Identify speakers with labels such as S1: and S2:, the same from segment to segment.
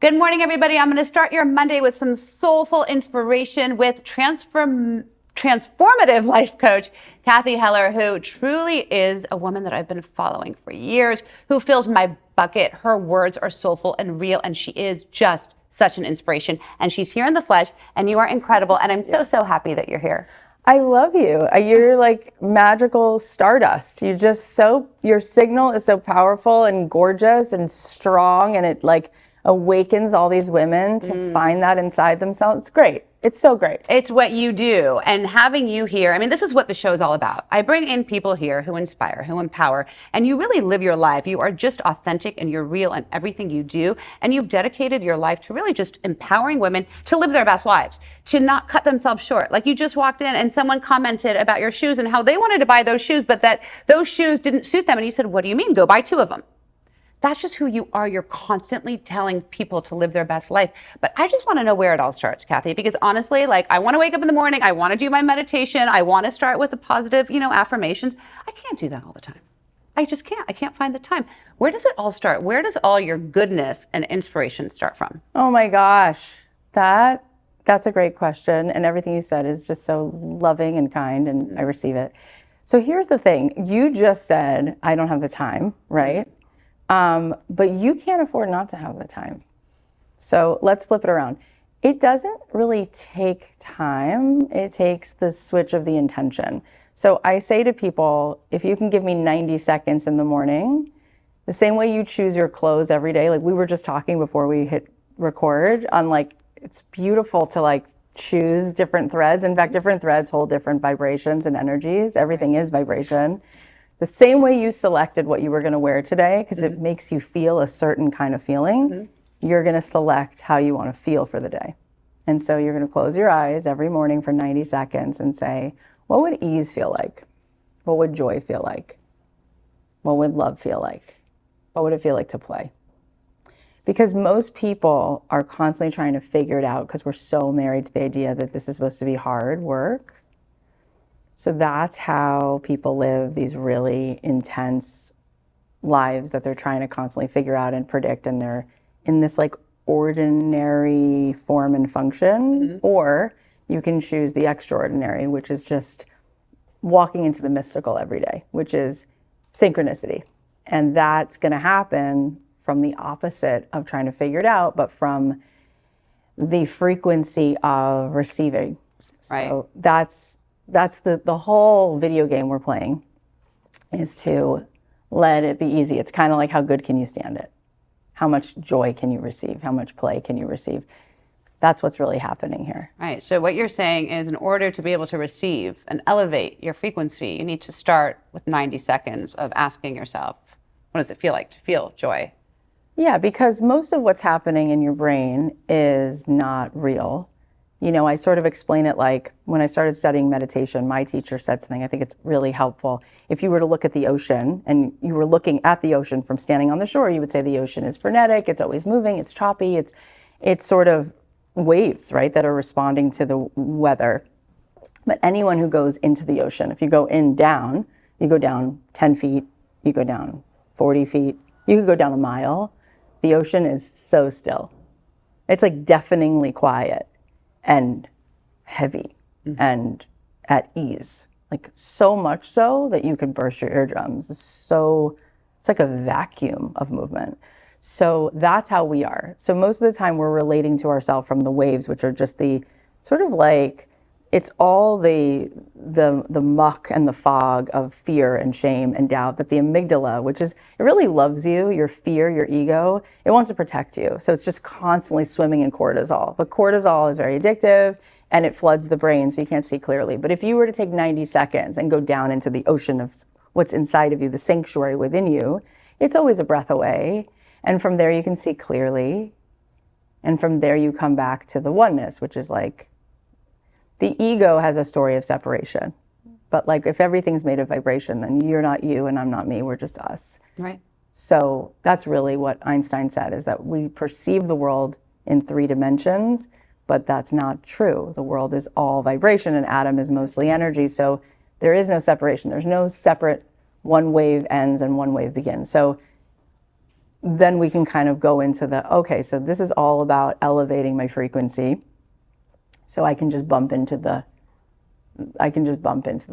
S1: Good morning, everybody. I'm going to start your Monday with some soulful inspiration with transformative life coach, Cathy Heller, who truly is a woman that I've been following for years, who fills my bucket. Her words are soulful and real, and she is just such an inspiration. And she's here in the flesh, and you are incredible. And I'm so happy that you're here.
S2: I love you. You're like magical stardust. Your signal is so powerful and gorgeous and strong, and it like awakens all these women to find that inside themselves. It's great. It's so great.
S1: It's what you do. And having you here, I mean, this is what the show is all about. I bring in people here who inspire, who empower, and you really live your life. You are just authentic and you're real in everything you do. And you've dedicated your life to really just empowering women to live their best lives, to not cut themselves short. Like you just walked in and someone commented about your shoes and how they wanted to buy those shoes, but that those shoes didn't suit them. And you said, what do you mean? Go buy 2 of them. That's just who you are. You're constantly telling people to live their best life. But I just want to know where it all starts, Cathy, because honestly, like I want to wake up in the morning. I want to do my meditation. I want to start with the positive, affirmations. I can't do that all the time. I just can't. I can't find the time. Where does it all start? Where does all your goodness and inspiration start from?
S2: Oh my gosh. That's a great question. And everything you said is just so loving and kind, and I receive it. So here's the thing. You just said, I don't have the time, right? But you can't afford not to have the time. So let's flip it around. It doesn't really take time. It takes the switch of the intention. So I say to people, if you can give me 90 seconds in the morning, the same way you choose your clothes every day, like we were just talking before we hit record on like, it's beautiful to like choose different threads. In fact, different threads hold different vibrations and energies. Everything is vibration. The same way you selected what you were going to wear today, because it makes you feel a certain kind of feeling, you're going to select how you want to feel for the day. And so you're going to close your eyes every morning for 90 seconds and say, what would ease feel like? What would joy feel like? What would love feel like? What would it feel like to play? Because most people are constantly trying to figure it out because we're so married to the idea that this is supposed to be hard work. So that's how people live these really intense lives that they're trying to constantly figure out and predict, and they're in this like ordinary form and function. Or you can choose the extraordinary, which is just walking into the mystical every day, which is synchronicity. And that's going to happen from the opposite of trying to figure it out, but from the frequency of receiving.
S1: Right.
S2: So that's the whole video game we're playing, is to let it be easy. It's kind of like, how good can you stand it? How much joy can you receive? How much play can you receive? That's what's really happening here.
S1: Right. So what you're saying is, in order to be able to receive and elevate your frequency, you need to start with 90 seconds of asking yourself, what does it feel like to feel joy?
S2: Yeah, because most of what's happening in your brain is not real. I sort of explain it like when I started studying meditation, my teacher said something, I think it's really helpful. If you were to look at the ocean and you were looking at the ocean from standing on the shore, you would say the ocean is frenetic, it's always moving, it's choppy, it's sort of waves, right, that are responding to the weather. But anyone who goes into the ocean, if you go down, you go down 10 feet, you go down 40 feet, you could go down a mile. The ocean is so still. It's like deafeningly quiet and heavy and at ease, like so much so that you could burst your eardrums. It's like a vacuum of movement. So that's how we are. So most of the time we're relating to ourselves from the waves, which are just the sort of like, it's all the muck and the fog of fear and shame and doubt that the amygdala, which is, it really loves you, your fear, your ego, it wants to protect you. So it's just constantly swimming in cortisol. But cortisol is very addictive and it floods the brain so you can't see clearly. But if you were to take 90 seconds and go down into the ocean of what's inside of you, the sanctuary within you, it's always a breath away. And from there you can see clearly. And from there you come back to the oneness, which is like, the ego has a story of separation, but like if everything's made of vibration, then you're not you and I'm not me, we're just us.
S1: Right.
S2: So that's really what Einstein said, is that we perceive the world in 3 dimensions, but that's not true. The world is all vibration and atom is mostly energy. So there is no separation. There's no separate one wave ends and one wave begins. So then we can kind of go into okay, so this is all about elevating my frequency so I can just bump into the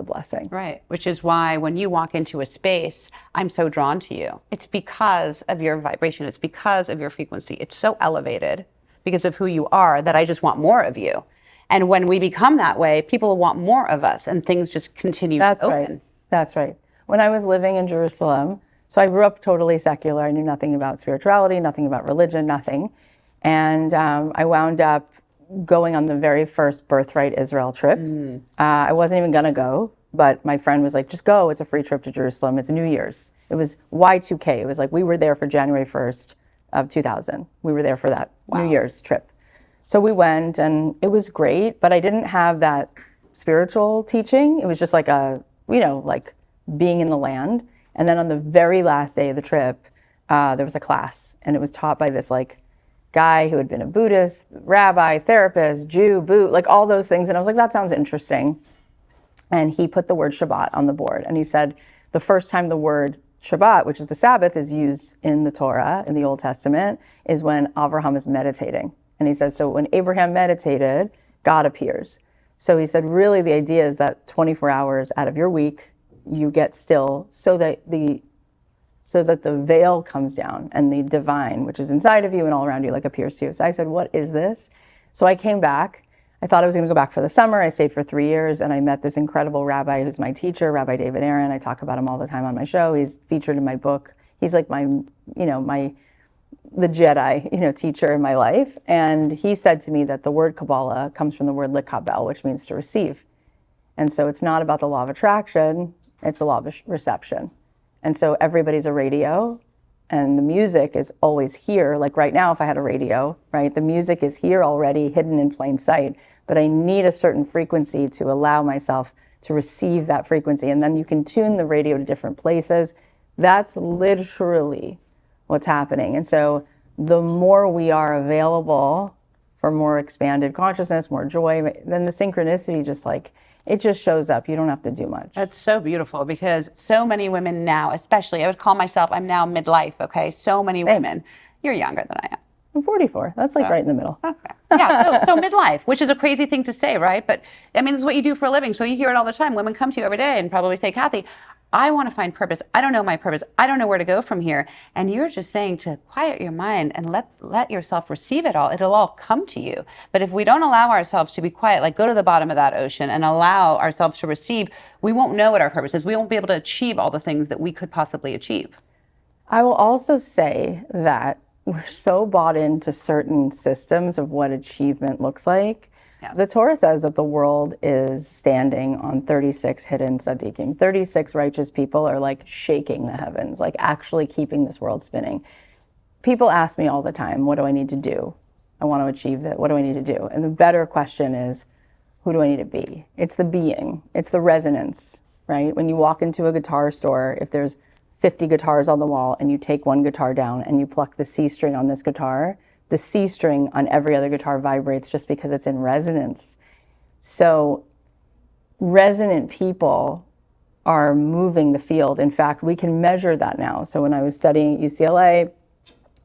S2: blessing.
S1: Right. Which is why when you walk into a space, I'm so drawn to you. It's because of your vibration. It's because of your frequency. It's so elevated because of who you are that I just want more of you. And when we become that way, people will want more of us and things just continue to open.
S2: Right. That's right. When I was living in Jerusalem, so I grew up totally secular. I knew nothing about spirituality, nothing about religion, nothing. And I wound up going on the very first Birthright Israel trip. I wasn't even going to go, but my friend was like, just go. It's a free trip to Jerusalem. It's New Year's. It was Y2K. It was like we were there for January 1st of 2000. We were there for that New Year's trip. So we went and it was great, but I didn't have that spiritual teaching. It was just like like being in the land. And then on the very last day of the trip, there was a class and it was taught by this like guy who had been a Buddhist, rabbi, therapist, Jew, like all those things. And I was like, that sounds interesting. And he put the word Shabbat on the board. And he said, the first time the word Shabbat, which is the Sabbath, is used in the Torah, in the Old Testament, is when Abraham is meditating. And he says, so when Abraham meditated, God appears. So he said, really the idea is that 24 hours out of your week, you get still so that the veil comes down and the divine, which is inside of you and all around you, like appears to you. So I said, what is this? So I came back. I thought I was going to go back for the summer. I stayed for 3 years and I met this incredible rabbi who's my teacher, Rabbi David Aaron. I talk about him all the time on my show. He's featured in my book. He's like the Jedi, teacher in my life. And he said to me that the word Kabbalah comes from the word likabel, which means to receive. And so it's not about the law of attraction, it's the law of reception. And so everybody's a radio and the music is always here. Like right now, if I had a radio, right, the music is here already, hidden in plain sight, but I need a certain frequency to allow myself to receive that frequency. And then you can tune the radio to different places. That's literally what's happening. And so the more we are available for more expanded consciousness, more joy, then the synchronicity it just shows up. You don't have to do much.
S1: That's so beautiful because so many women now, especially, I would call myself, I'm now midlife, okay? So many women. You're younger than I am.
S2: I'm 44. That's like right in the middle.
S1: Okay. Yeah, so midlife, which is a crazy thing to say, right? But I mean, this is what you do for a living. So you hear it all the time. Women come to you every day and probably say, Cathy, I want to find purpose. I don't know my purpose. I don't know where to go from here. And you're just saying to quiet your mind and let yourself receive it all. It'll all come to you. But if we don't allow ourselves to be quiet, like go to the bottom of that ocean and allow ourselves to receive, we won't know what our purpose is. We won't be able to achieve all the things that we could possibly achieve.
S2: I will also say that we're so bought into certain systems of what achievement looks like. Yes. The Torah says that the world is standing on 36 hidden tzaddikim. 36 righteous people are like shaking the heavens, like actually keeping this world spinning. People ask me all the time, what do I need to do? I want to achieve that. What do I need to do? And the better question is, who do I need to be? It's the being. It's the resonance, right? When you walk into a guitar store, if there's 50 guitars on the wall and you take one guitar down and you pluck the C string on this guitar, the C string on every other guitar vibrates just because it's in resonance. So resonant people are moving the field. In fact, we can measure that now. So when I was studying at UCLA,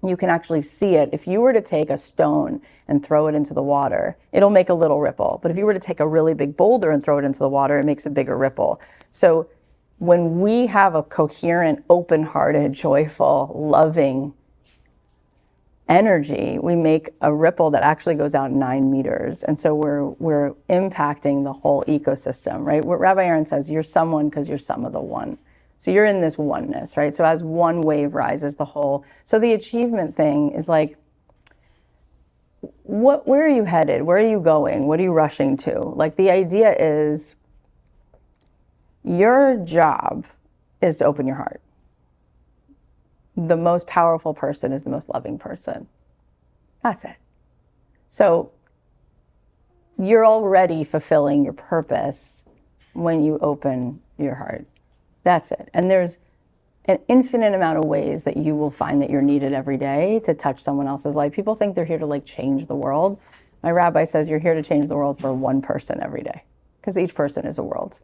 S2: you can actually see it. If you were to take a stone and throw it into the water, it'll make a little ripple. But if you were to take a really big boulder and throw it into the water, it makes a bigger ripple. So when we have a coherent, open-hearted, joyful, loving energy, we make a ripple that actually goes out 9 meters. And so we're impacting the whole ecosystem, right? What Rabbi Aaron says, you're someone because you're some of the one. So you're in this oneness, right? So as one wave rises, the whole. So the achievement thing is like, where are you headed? Where are you going? What are you rushing to? Like the idea is your job is to open your heart. The most powerful person is the most loving person. That's it. So you're already fulfilling your purpose when you open your heart. That's it. And there's an infinite amount of ways that you will find that you're needed every day to touch someone else's life. People think they're here to like change the world. My rabbi says you're here to change the world for one person every day because each person is a world.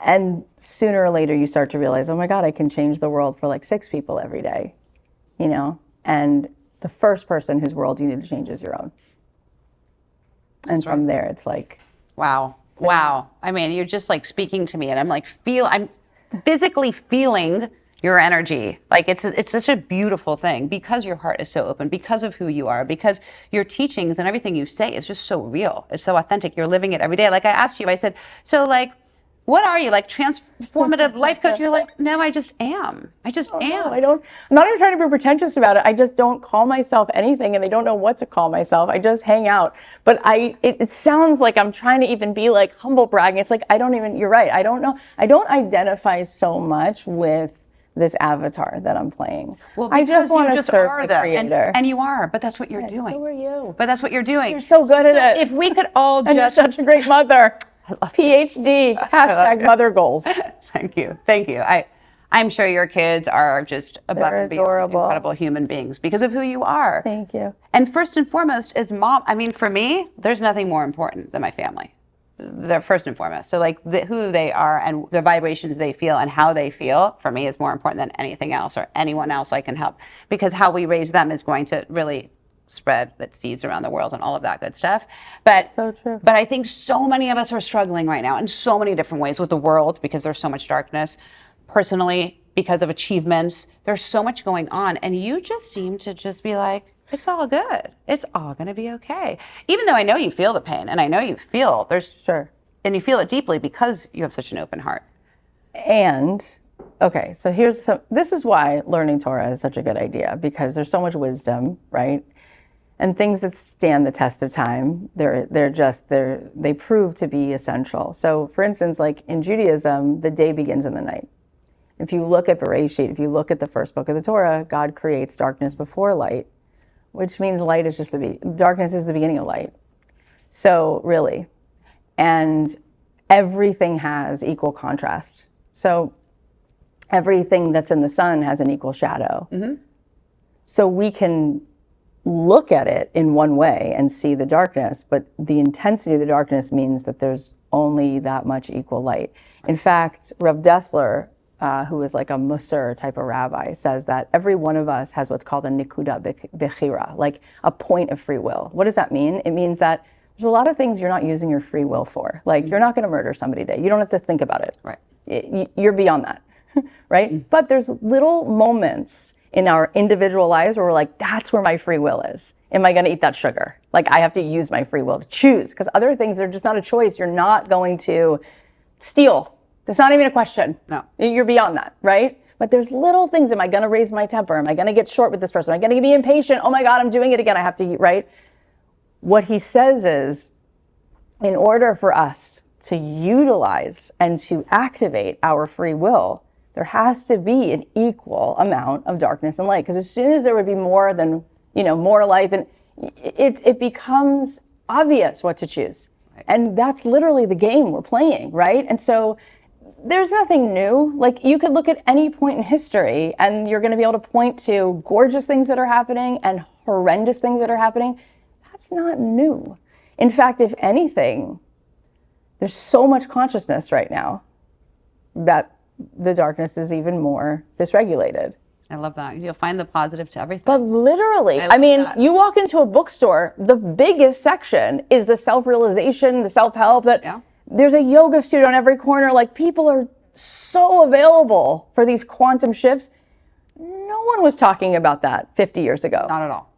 S2: And sooner or later you start to realize, oh my God, I can change the world for like 6 people every day, you know? And the first person whose world you need to change is your own. And from there, it's like,
S1: wow. Wow. I mean, you're just like speaking to me, and I'm physically feeling your energy. Like it's such a beautiful thing because your heart is so open, because of who you are, because your teachings and everything you say is just so real. It's so authentic. You're living it every day. Like I asked you, I said, so like, what are you, like transformative life coach? You're like, no, I just am. I just am.
S2: I'm not even trying to be pretentious about it. I just don't call myself anything, and I don't know what to call myself. I just hang out. But it sounds like I'm trying to even be like humble bragging. It's like, you're right. I don't know. I don't identify so much with this avatar that I'm playing.
S1: Well,
S2: I just want to serve the creator.
S1: And you are, but that's what you're doing.
S2: So are you.
S1: But that's what you're doing.
S2: You're so good at it.
S1: If we could all
S2: and you're such a great mother. PhD, hashtag mother goals.
S1: Thank you. Thank you. I'm sure your kids are just above and beyond incredible human beings because of who you are.
S2: Thank you.
S1: And first and foremost is mom. I mean, for me, there's nothing more important than my family. They're first and foremost. So like who they are and the vibrations they feel and how they feel, for me, is more important than anything else or anyone else I can help. Because how we raise them is going to really spread that seeds around the world and all of that good stuff. But
S2: so true.
S1: But I think so many of us are struggling right now in so many different ways with the world because there's so much darkness. Personally, because of achievements, there's so much going on. And you just seem to just be like, it's all good. It's all going to be okay. Even though I know you feel the pain and I know you feel and you feel it deeply because you have such an open heart.
S2: And okay, so this is why learning Torah is such a good idea, because there's so much wisdom, right? And things that stand the test of time, they prove to be essential. So for instance, like in Judaism, the day begins in the night. If you look at Bereshit, if you look at the first book of the Torah, God creates darkness before light, which means light is darkness is the beginning of light. So really, and everything has equal contrast. So everything that's in the sun has an equal shadow. Mm-hmm. So we can look at it in one way and see the darkness, but the intensity of the darkness means that there's only that much equal light. In fact, Rav Dessler, who is like a Musar type of rabbi, says that every one of us has what's called a nikuda bechira, like a point of free will. What does that mean? It means that there's a lot of things you're not using your free will for. Like you're not going to murder somebody today. You don't have to think about it.
S1: Right.
S2: You're beyond that, right? Mm-hmm. But there's little moments in our individual lives where we're like, that's where my free will is. Am I going to eat that sugar? Like I have to use my free will to choose, because other things are just not a choice. You're not going to steal. That's not even a question.
S1: No.
S2: You're beyond that, right? But there's little things. Am I going to raise my temper? Am I going to get short with this person? Am I going to be impatient? Oh my God, I'm doing it again. I have to, right? What he says is, in order for us to utilize and to activate our free will, there has to be an equal amount of darkness and light. Because as soon as there would be more light, then it becomes obvious what to choose. Right. And that's literally the game we're playing, right? And so there's nothing new. Like you could look at any point in history and you're going to be able to point to gorgeous things that are happening and horrendous things that are happening. That's not new. In fact, if anything, there's so much consciousness right now that the darkness is even more dysregulated.
S1: I love that. You'll find the positive to everything.
S2: But literally, I mean, you walk into a bookstore, the biggest section is the self-realization, the self-help. There's a yoga studio on every corner. Like people are so available for these quantum shifts. No one was talking about that 50 years ago.
S1: Not at all.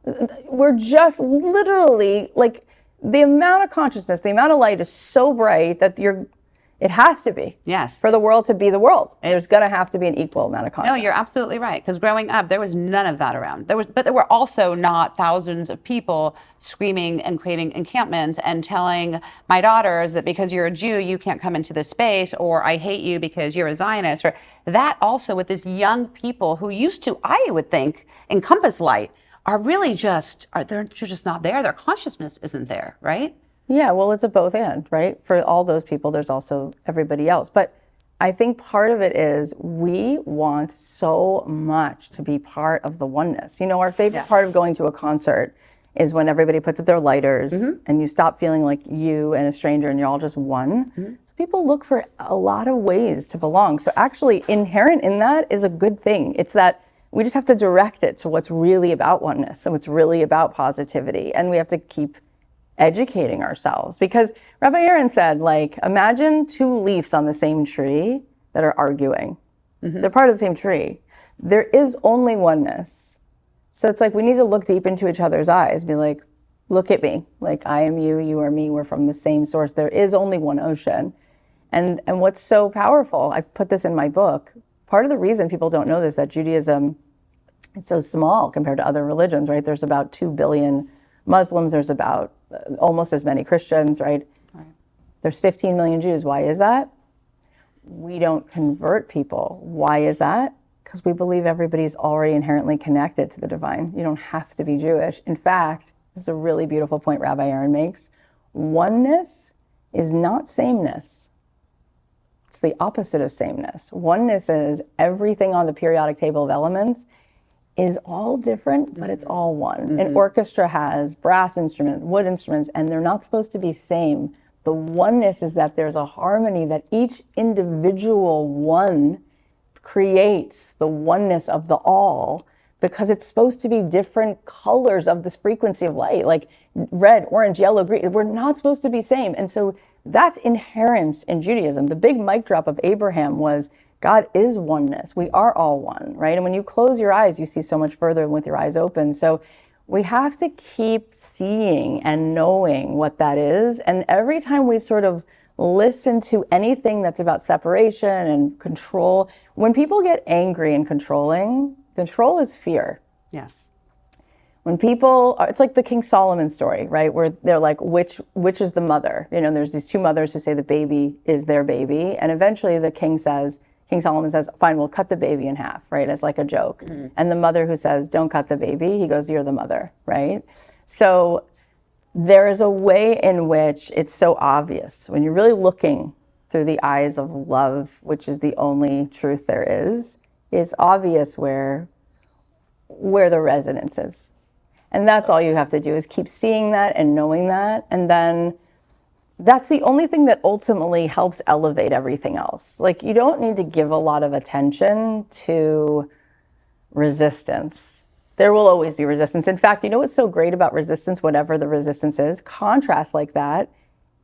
S2: We're just literally like the amount of consciousness, the amount of light is so bright that it has to be.
S1: Yes.
S2: For the world to be the world. There's going to have to be an equal amount of consciousness.
S1: No, you're absolutely right. Because growing up, there was none of that around. But there were also not thousands of people screaming and creating encampments and telling my daughters that because you're a Jew, you can't come into this space, or I hate you because you're a Zionist, or that also with this young people who used to, I would think, encompass light, are really they're just not there. Their consciousness isn't there, right?
S2: Yeah, well, it's a both and, right? For all those people, there's also everybody else. But I think part of it is we want so much to be part of the oneness. You know, our favorite part of going to a concert is when everybody puts up their lighters and you stop feeling like you and a stranger and you're all just one. Mm-hmm. So people look for a lot of ways to belong. So actually inherent in that is a good thing. It's that we just have to direct it to what's really about oneness and what's really about positivity. And we have to keep educating ourselves, because Rabbi Aaron said, like, imagine two leaves on the same tree that are arguing. They're part of the same tree. There is only oneness. So it's like we need to look deep into each other's eyes, be like, look at me, like I am you, you are me, we're from the same source. There is only one ocean. And what's so powerful, I put this in my book, part of the reason people don't know this, that Judaism is so small compared to other religions, right? There's about 2 billion Muslims, there's about almost as many Christians, right? There's 15 million Jews. Why is that? We don't convert people. Why is that? Because we believe everybody's already inherently connected to the divine. You don't have to be Jewish. In fact, this is a really beautiful point Rabbi Aaron makes. Oneness is not sameness. It's the opposite of sameness. Oneness is everything on the periodic table of elements is all different, but it's all one. An orchestra has brass instruments, wood instruments, and they're not supposed to be same. The oneness is that there's a harmony, that each individual one creates the oneness of the all, because it's supposed to be different colors of this frequency of light, like red, orange, yellow, green. We're not supposed to be same. And so that's inherent in Judaism. The big mic drop of Abraham was God is oneness. We are all one, right? And when you close your eyes, you see so much further than with your eyes open. So we have to keep seeing and knowing what that is. And every time we sort of listen to anything that's about separation and control, when people get angry and controlling, control is fear.
S1: Yes.
S2: When people are, it's like the King Solomon story, right? Where they're like, which is the mother? You know, there's these two mothers who say the baby is their baby. And eventually King Solomon says, fine, we'll cut the baby in half, right? As like a joke. And the mother who says, don't cut the baby, he goes, you're the mother, right? So there is a way in which it's so obvious when you're really looking through the eyes of love, which is the only truth there is, it's obvious where the resonance is. And that's all you have to do, is keep seeing that and knowing that. And then that's the only thing that ultimately helps elevate everything else. Like, you don't need to give a lot of attention to resistance. There will always be resistance. In fact, you know what's so great about resistance, whatever the resistance is? Contrast like that,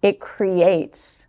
S2: it creates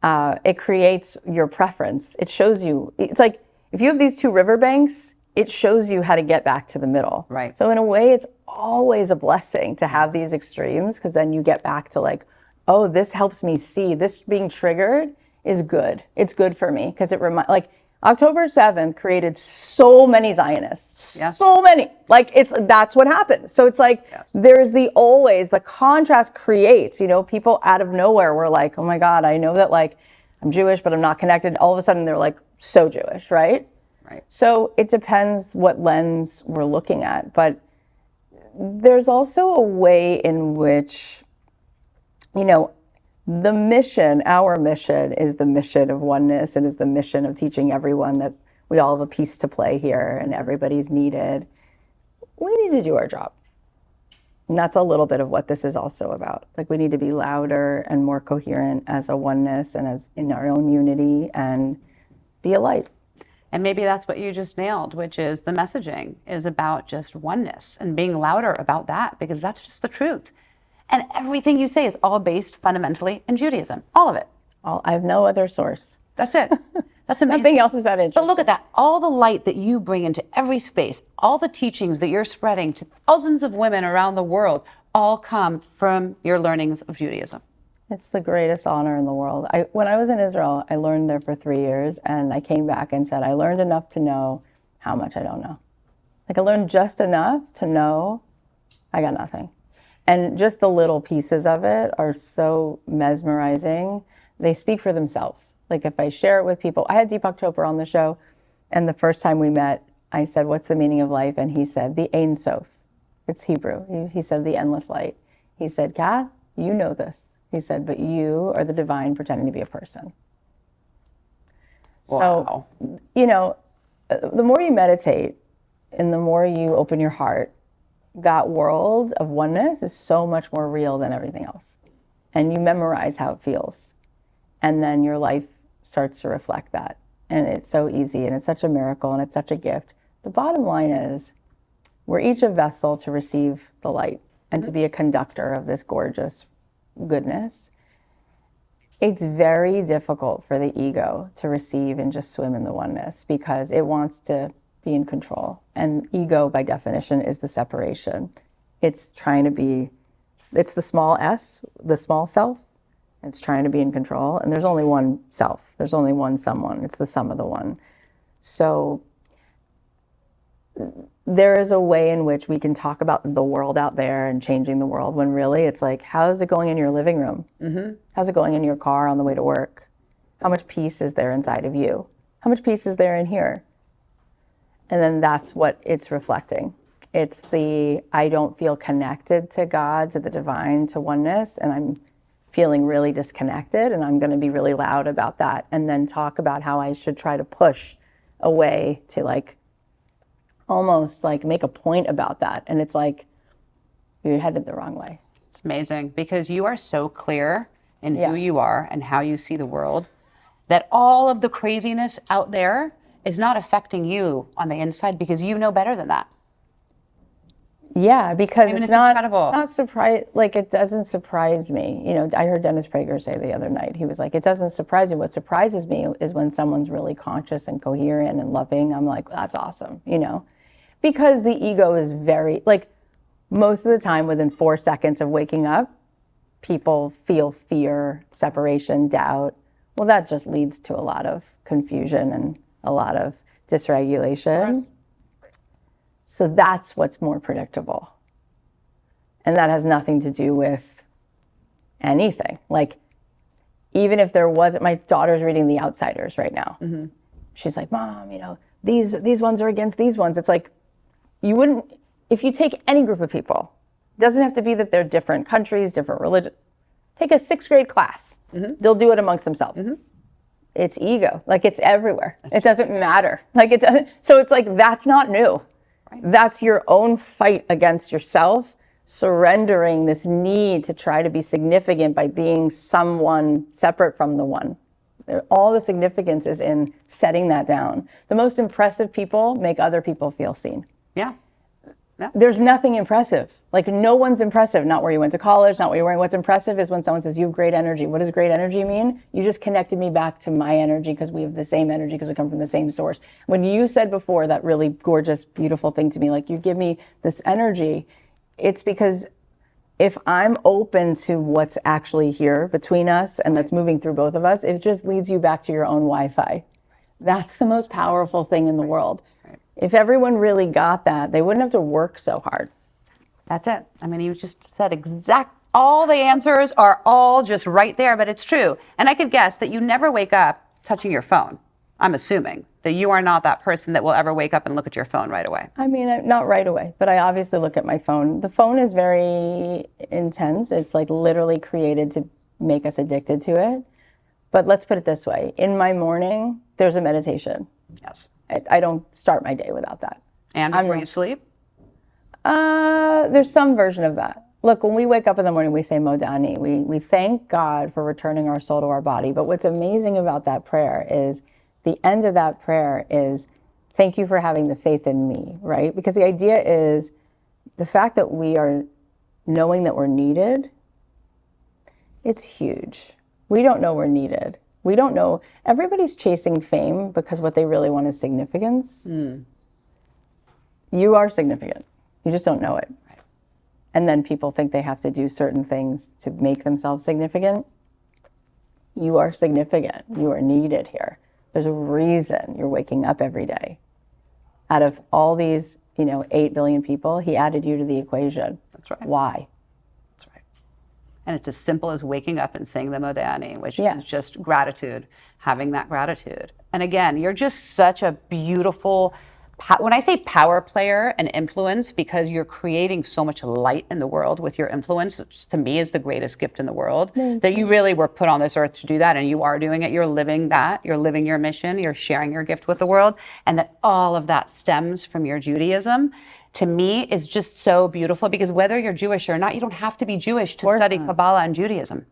S2: your preference. It shows you, it's like, if you have these two riverbanks, it shows you how to get back to the middle.
S1: Right.
S2: So in a way, it's always a blessing to have these extremes, because then you get back to like, oh, this helps me see, this being triggered is good. It's good for me, because it like October 7th created so many Zionists, so many, like that's what happened. So it's like, there's always the contrast creates, you know, people out of nowhere were like, oh my God, I know that like I'm Jewish, but I'm not connected. All of a sudden they're like so Jewish, right?
S1: Right.
S2: So it depends what lens we're looking at, but there's also a way in which, you know, the mission, our mission is the mission of oneness, and is the mission of teaching everyone that we all have a piece to play here and everybody's needed. We need to do our job. And that's a little bit of what this is also about. Like, we need to be louder and more coherent as a oneness and as in our own unity, and be a light.
S1: And maybe that's what you just nailed, which is the messaging is about just oneness and being louder about that, because that's just the truth. And everything you say is all based fundamentally in Judaism, all of it.
S2: I have no other source.
S1: That's it. That's amazing.
S2: Nothing else is that interesting.
S1: But look at that. All the light that you bring into every space, all the teachings that you're spreading to thousands of women around the world, all come from your learnings of Judaism.
S2: It's the greatest honor in the world. When I was in Israel, I learned there for 3 years, and I came back and said, I learned enough to know how much I don't know. Like, I learned just enough to know I got nothing. And just the little pieces of it are so mesmerizing. They speak for themselves. Like, if I share it with people, I had Deepak Chopra on the show, and the first time we met, I said, what's the meaning of life? And he said, the Ein Sof. It's Hebrew. He said, the endless light. He said, Kath, you know this. He said, but you are the divine pretending to be a person.
S1: Wow.
S2: So, you know, the more you meditate and the more you open your heart, that world of oneness is so much more real than everything else. And you memorize how it feels. And then your life starts to reflect that. And it's so easy, and it's such a miracle, and it's such a gift. The bottom line is we're each a vessel to receive the light and to be a conductor of this gorgeous goodness. It's very difficult for the ego to receive and just swim in the oneness because it wants to be in control. And ego, by definition, is the separation. It's trying to be, it's the small s, the small self. It's trying to be in control. And there's only one self. There's only one someone. It's the sum of the one. So there is a way in which we can talk about the world out there and changing the world when really it's like, how's it going in your living room? Mm-hmm. How's it going in your car on the way to work? How much peace is there inside of you? How much peace is there in here? And then that's what it's reflecting. It's the, I don't feel connected to God, to the divine, to oneness, and I'm feeling really disconnected, and I'm going to be really loud about that, and then talk about how I should try to push a way to like almost like make a point about that. And it's like, you're headed the wrong way.
S1: It's amazing because you are so clear in who you are and how you see the world that all of the craziness out there is not affecting you on the inside because you know better than that.
S2: Yeah, because it's not
S1: incredible.
S2: It's not surprise, like it doesn't surprise me. You know, I heard Dennis Prager say the other night, he was like, it doesn't surprise me. What surprises me is when someone's really conscious and coherent and loving. I'm like, that's awesome, you know, because the ego is very, like most of the time within 4 seconds of waking up, people feel fear, separation, doubt. Well, that just leads to a lot of confusion and a lot of dysregulation. So that's what's more predictable. And that has nothing to do with anything. Like, even if there wasn't, my daughter's reading The Outsiders right now. Mm-hmm. She's like, Mom, you know, these ones are against these ones. It's like, you wouldn't, if you take any group of people, it doesn't have to be that they're different countries, different religions. Take a 6th grade class. Mm-hmm. They'll do it amongst themselves. Mm-hmm. It's ego. Like, it's everywhere. It doesn't matter. Like, it doesn't, so it's like, that's not new. Right. That's your own fight against yourself, surrendering this need to try to be significant by being someone separate from the one. All the significance is in setting that down. The most impressive people make other people feel seen. Yeah. There's nothing impressive. Like, no one's impressive. Not where you went to college, not what you're wearing. What's impressive is when someone says, you have great energy. What does great energy mean? You just connected me back to my energy because we have the same energy because we come from the same source. When you said before that really gorgeous, beautiful thing to me, like, you give me this energy, it's because if I'm open to what's actually here between us and that's moving through both of us, it just leads you back to your own Wi-Fi. That's the most powerful thing in the world. If everyone really got that, they wouldn't have to work so hard.
S1: That's it. I mean, you just said all the answers are all just right there, but it's true. And I could guess that you never wake up touching your phone. I'm assuming that you are not that person that will ever wake up and look at your phone right away.
S2: I mean, not right away, but I obviously look at my phone. The phone is very intense. It's like literally created to make us addicted to it. But let's put it this way. In my morning, there's a meditation.
S1: Yes.
S2: I don't start my day without that.
S1: And before you sleep?
S2: There's some version of that. Look, when we wake up in the morning, we say Modani. We thank God for returning our soul to our body. But what's amazing about that prayer is the end of that prayer is, thank you for having the faith in me, right? Because the idea is the fact that we are knowing that we're needed, it's huge. We don't know we're needed. We don't know. Everybody's chasing fame because what they really want is significance. Mm. You are significant. You just don't know it. Right. And then people think they have to do certain things to make themselves significant. You are significant. You are needed here. There's a reason you're waking up every day. Out of all these, 8 billion people, he added you to the equation.
S1: That's right.
S2: Why?
S1: That's right. And it's as simple as waking up and saying the Modani, which is just gratitude, having that gratitude. And again, you're just such a beautiful, when I say power player and influence, because you're creating so much light in the world with your influence, which to me is the greatest gift in the world, that you really were put on this earth to do that, and you are doing it. You're living that. You're living your mission. You're sharing your gift with the world, and that all of that stems from your Judaism, to me, is just so beautiful, because whether you're Jewish or not, you don't have to be Jewish to study Kabbalah and Judaism.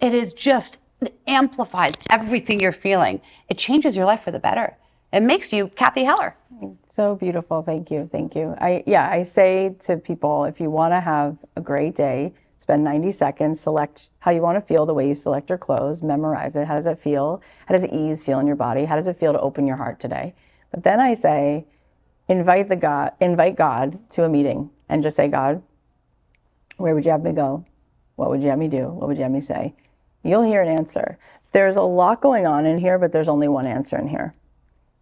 S1: It is just it amplifies everything you're feeling. It changes your life for the better. It makes you Cathy Heller.
S2: So beautiful. Thank you. Thank you. I say to people, if you want to have a great day, spend 90 seconds, select how you want to feel the way you select your clothes, memorize it. How does it feel? How does ease feel in your body? How does it feel to open your heart today? But then I say, invite God to a meeting and just say, God, where would you have me go? What would you have me do? What would you have me say? You'll hear an answer. There's a lot going on in here, but there's only one answer in here.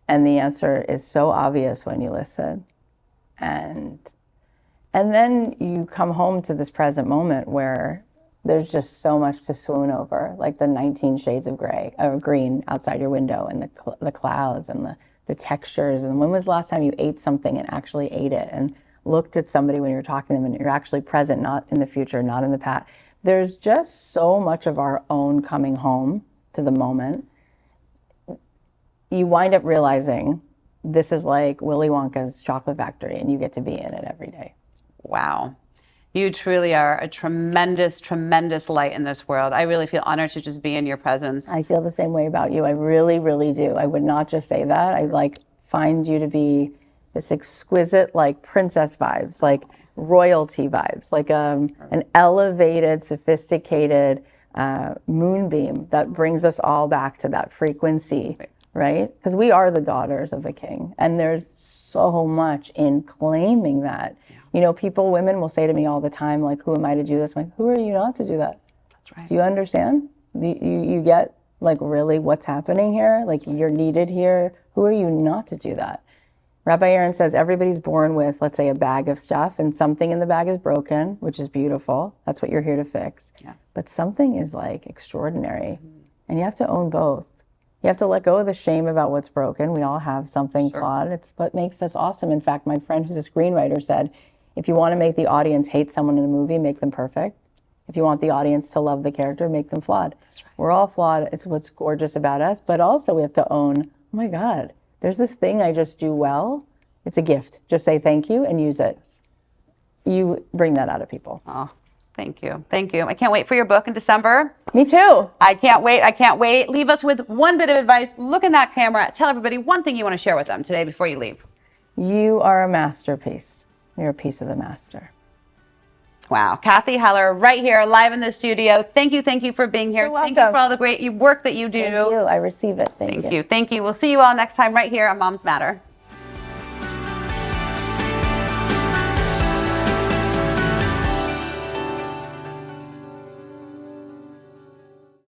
S2: And the answer is so obvious when you listen. And then you come home to this present moment where there's just so much to swoon over, like the 19 shades of gray or green outside your window, and the clouds and the textures. And when was the last time you ate something and actually ate it and looked at somebody when you're talking to them and you're actually present, not in the future, not in the past? There's just so much of our own coming home to the moment. You wind up realizing this is like Willy Wonka's chocolate factory, and you get to be in it every day.
S1: Wow. You truly are a tremendous, tremendous light in this world. I really feel honored to just be in your presence.
S2: I feel the same way about you. I really, really do. I would not just say that. I find you to be this exquisite, like princess vibes, like royalty vibes, like an elevated, sophisticated moonbeam that brings us all back to that frequency. Right? Because we are the daughters of the king. And there's so much in claiming that. Yeah. You know, women will say to me all the time, like, who am I to do this? I'm like, who are you not to do that?
S1: That's right.
S2: Do you understand? You get, like, really what's happening here? Like, you're needed here. Who are you not to do that? Rabbi Aaron says everybody's born with, let's say, a bag of stuff, and something in the bag is broken, which is beautiful. That's what you're here to fix. Yes. But something is, like, extraordinary. Mm-hmm. And you have to own both. You have to let go of the shame about what's broken. We all have something flawed. It's what makes us awesome. In fact, my friend who's a screenwriter said, if you want to make the audience hate someone in a movie, make them perfect. If you want the audience to love the character, make them flawed. Right. We're all flawed. It's what's gorgeous about us. But also we have to own, oh my God, there's this thing I just do well. It's a gift. Just say thank you and use it. You bring that out of people.
S1: Oh. Thank you. Thank you. I can't wait for your book in December.
S2: Me too.
S1: I can't wait. I can't wait. Leave us with one bit of advice. Look in that camera. Tell everybody one thing you want to share with them today before you leave.
S2: You are a masterpiece. You're a piece of the master.
S1: Wow. Cathy Heller right here live in the studio. Thank you. Thank you for being here. Thank you for all the great work that you do.
S2: Thank you. I receive it. Thank you.
S1: Thank you. We'll see you all next time right here on Moms Matter.